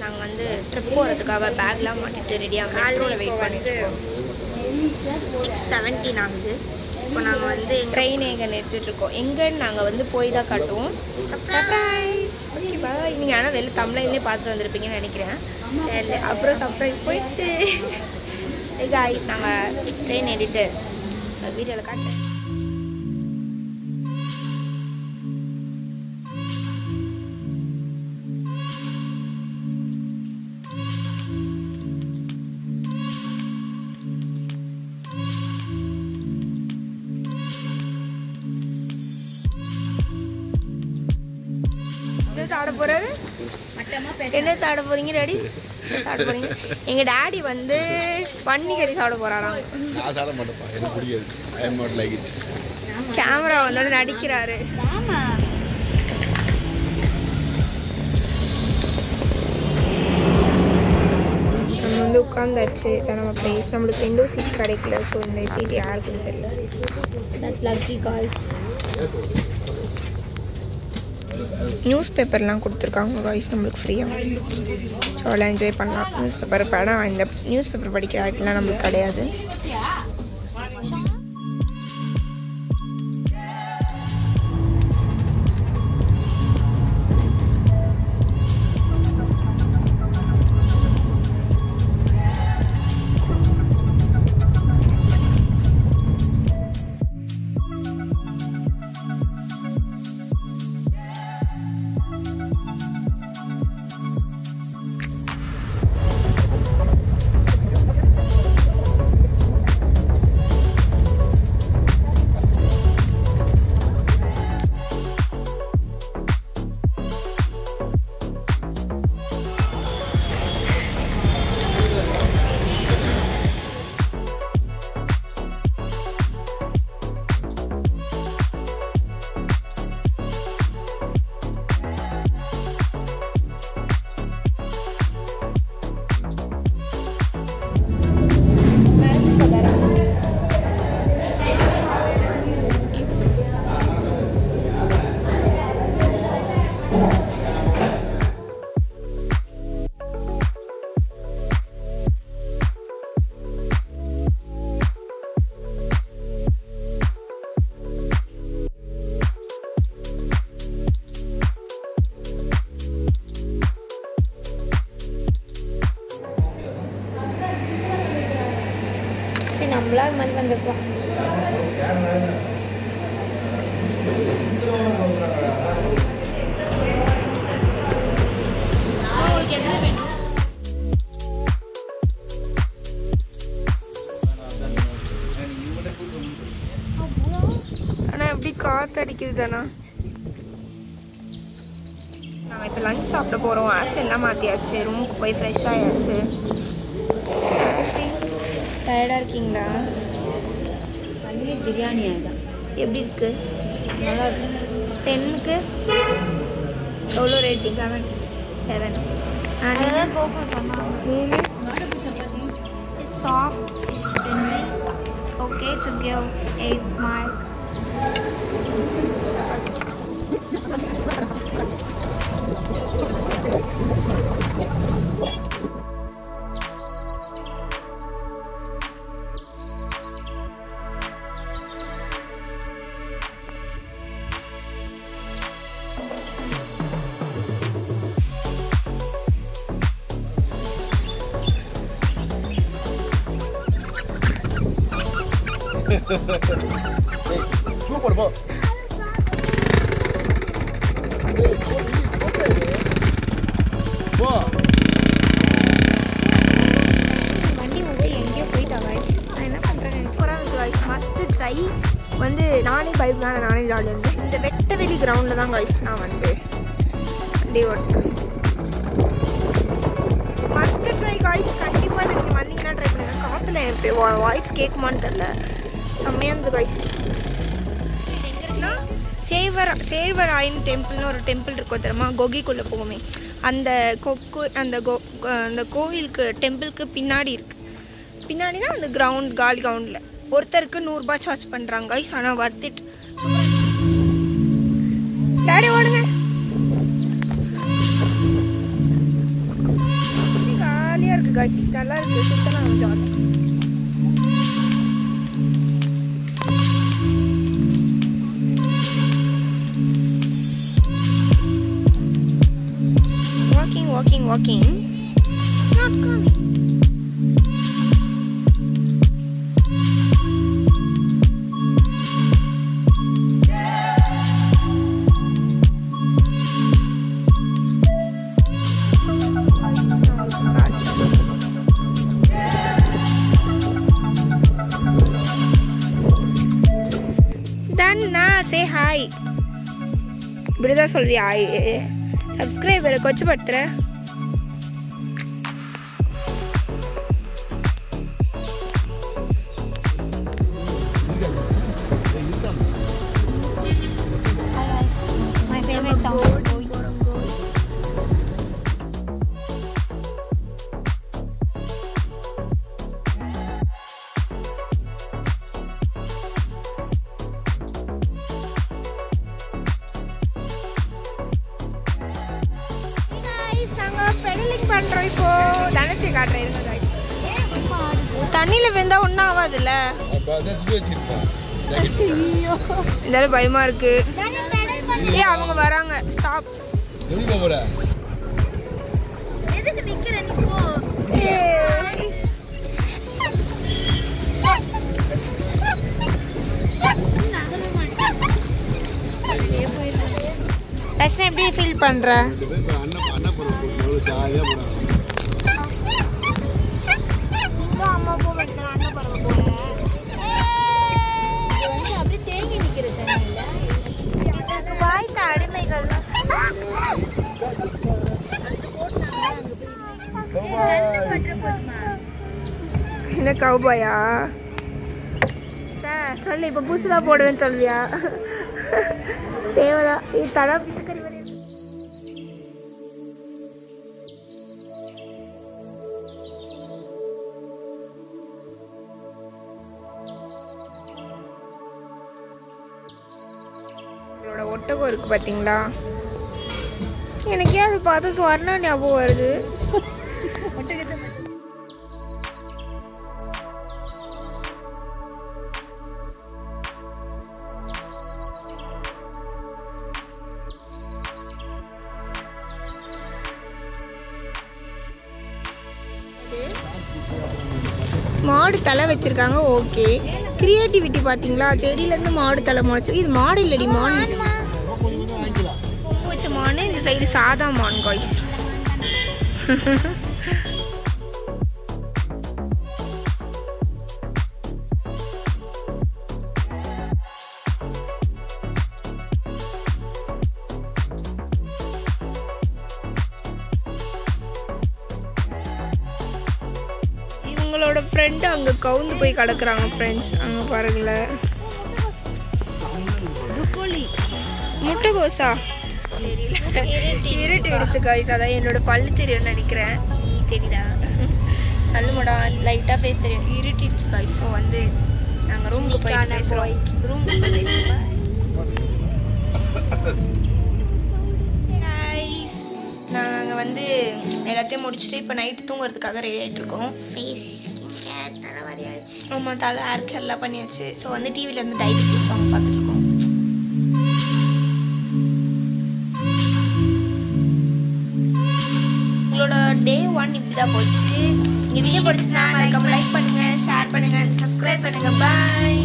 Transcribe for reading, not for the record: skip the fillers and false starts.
நாங்கள் வந்து ட்ரிப் போகிறதுக்காக பேக்லாம் மாட்டிட்டு ரெடியாக மெட்ரோவில் வெயிட் பண்ணிட்டு 6:17 ஆகுது. இப்போ நாங்கள் வந்து ட்ரெயின் எங்கே நிறுத்திட்டுருக்கோம். எங்கன்னு நாங்கள் வந்து போய் தான் காட்டுவோம். சர்ப்ரைஸ். Okay bye. நீங்கள் ஆனால் வெளில தமிழ்லேயே பார்த்துட்டு வந்திருப்பீங்கன்னு நினைக்கிறேன். அப்புறம் சர்ப்ரைஸ் போயிடுச்சு. காய்ஸ் நாங்கள் ட்ரெயின் ஏறிட்டு வீடியோவில் காட்டுறேன். சாப்பிட போறாரு. என்ன சாப்பிட போறீங்க டாடி? சாப்பிட போறீங்க? எங்க டாடி வந்து பன்னிக்கறி சாப்பிட போறாராம். நான் சாப்பிட மாட்டேன்ப்பா, எனக்கு பிடிக்காது. I am not like it. Camera வந்து நடிக்கிறாரு. ஆமா. நம்ம வந்து உட்காந்தாச்சு. நம்ம பிளேஸ் நம்மளுக்கு விண்டோ சீட் கிடைக்கல. ஸோ இந்த சீட் யாருக்குன்னு தெரியல. That lucky guys. நியூஸ் பேப்பர்லாம் கொடுத்துருக்காங்க காய்ஸ் நம்மளுக்கு ஃப்ரீயாக. ஸோ அதெல்லாம் என்ஜாய் பண்ணலாம். நியூஸ் பேப்பர் படம் இந்த நியூஸ் பேப்பர் படிக்கிற ஆட்லாம் நம்மளுக்கு கிடையாது. நம்மளாக மாதிரி வந்திருக்கோம். உங்களுக்கு என்ன வேணும்? ஆனால் எப்படி காற்று அடிக்குது தானா. நாங்கள் இப்போ லஞ்ச் சாப்பிட போகிறோம். ஹாஸ்டல்லாம் மாற்றியாச்சு. ரூமுக்கு போய் ஃப்ரெஷ் ஆயாச்சு. டயர்டாக இருக்கீங்களா? பன்னீர் பிரியாணி ஆகிதான். எப்படி இருக்குது? நல்லா இருக்கு. 10க்கு எவ்வளோ ரேட்டிங்? 7. அதான் கோபம் பண்ணாங்க. It's soft, it's tender. Okay to give 8 marks. Super போ. வண்டி வந்து எங்கேயோ போயிட்டா காய்ஸ். நான் என்ன பண்ணுறேன் சூப்பராக காய்ஸ். Must try. வந்து நானே பைப்னால நானே ஜாலியாக இருந்தேன். இந்த வெட்டவெளி கிரவுண்டில் தான் காய்ஸ் நான் வந்து வண்டி ஓட்டுறேன். Must try guys. கண்டிப்பாக நீங்கள் வந்தீங்கன்னா ட்ரை பண்ணுங்கள். காற்றுல எப்படி வாய்ஸ் கேட்குமான்னு தெரில. செம்மையாக இருந்தது காய்ஸ். எங்கன்னா சேவராயன் டெம்பிள்னு ஒரு டெம்பிள் இருக்கும் தெரியுமா? கொகிக்குள்ளே போகுமே. அந்த அந்த கோவிலுக்கு டெம்பிளுக்கு பின்னாடி இருக்குது. பின்னாடி தான் அந்த கிரவுண்ட் காலி கிரவுண்டில் ஒருத்தருக்கு 100 ரூபாய் சார்ஜ் பண்ணுறாங்க காய்ஸ். ஆனால் வர்த் இட். டாடி ஓடுங்க. காய்ஸ், நல்லா இருக்கு, சுத்தலாம் jolly. Walking. Not coming. Danna, say hi. Brother solvi hi. Subscriber kochu pattra. My favorite song. பண்றோம் இப்போ தனசி காட்டுறேன் தண்ணியில வெந்தா ஒன்றும் ஆகாதுல்ல இருந்தாலும் பயமா இருக்கு ஏ அவங்க வராங்க ஸ்டாப் எதுக்கு நிக்கிற நீ போ ரஷ்னா எப்படி ஃபீல் பண்ற அம்மா போ மட்டும் அண்ணன் பரவ போல அப்படியே தேங்கி நிக்கிற தண்ணியில வாய்த்த அடிமைகள் என்ன கவுபாயா சொல்லு இப்ப புதுசுதான் போடுவேன்னு சொல்வியா தேவைதான் இது தடா பிச்சுக்கறி வரையும் ஒட்டகம் இருக்கு பாத்தீங்களா எனக்கே அது பார்த்து சுவர்ணா ஞாபகம் வருது மாடு தலை வச்சிருக்காங்க ஓகே கிரியேட்டிவிட்டி பாத்தீங்களா செடியில இருந்து மாடு தலை முளைச்சு இது மாடு இல்லடி மான் மானு இந்த சைடு சாதா மான் காய்ஸ் இவங்களோட ஃப்ரெண்ட் அங்க கவுந்து போய் கிடக்குறாங்க ஃப்ரெண்ட்ஸ் அங்க பாருங்களேன் முட்டைகோசா இருட்டு இடிச்சு காய்ஸ் அதான் என்னோட பல்லு தெரியும்னு நினைக்கிறேன் தெரியுதா நல்லுமடா லைட்டாக பேச தெரியும் இருட்டிடுச்சு காய்ஸ் ஸோ வந்து நாங்கள் ரூமுக்கு போய் பேசுகிறோம் ரூமுக்கு போய் பேசுகிறோம் நாங்கள் அங்கே வந்து எல்லாத்தையும் முடிச்சுட்டு இப்போ நைட்டு தூங்குறதுக்காக ரெடி ஆகிட்டு இருக்கோம் ஃபேஸ் நல்ல மாதிரி ஆயிடுச்சு ஆமாம் தலை ஹேர் கேர் எல்லாம் பண்ணியாச்சு ஸோ வந்து டிவியில் வந்து டைரி சாங் பார்த்துட்டு இருக்கோம் உங்களோட டே 1 இப்படி தான் போச்சு. இந்த வீடியோ பிடிச்சிருந்தா மறக்காம லைக் பண்ணுங்க, ஷேர் பண்ணுங்க, சப்ஸ்கிரைப் பண்ணுங்க. பாய்.